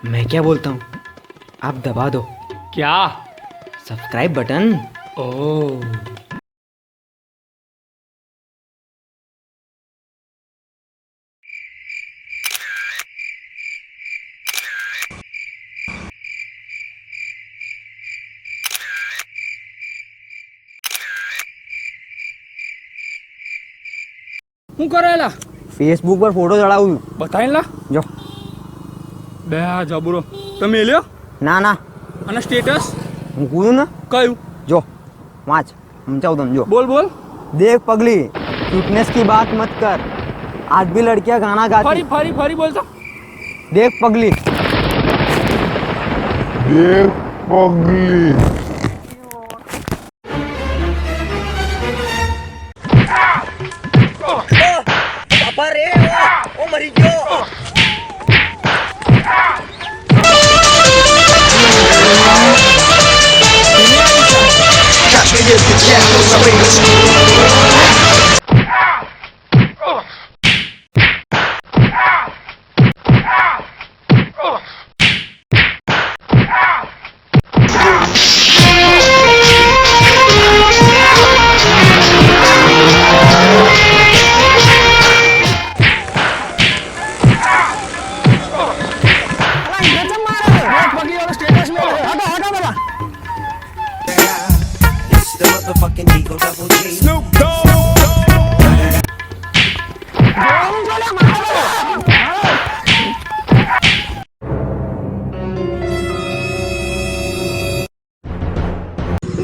मैं क्या बोलता हूँ, आप दबा दो क्या? Subscribe button. ओह, શું કરેલા? ફેસબુક પર ફોટો ચડાવું બતાવેલા જો. બે જબરો તમે લ્યો ના ના, અને સ્ટેટસ હું કૂદું ને. કયું? જો વાંચ, સમજાવું તમને. જો, બોલ બોલ. देख पगली, फिटनेस की बात मत कर, आज भी लड़कियां गाना गाती. ફરી ફરી ફરી બોલતો. देख पगली, देख पगली पापा रे, ओ मरी गयो.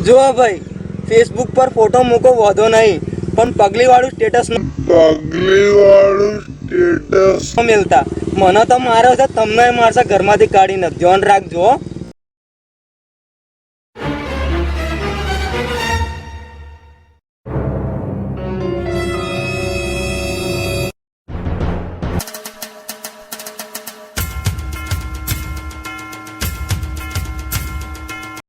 જો ભાઈ, ફેસબુક પર ફોટો મૂકો વાંધો નહીં, પણ પગલી વાળું સ્ટેટસ पगली वालू स्टेटस ન મિલતા. મને તો મારે છે, તમને મારશે ઘરમાંથી કાઢીને. ધ્યાન રાખજો.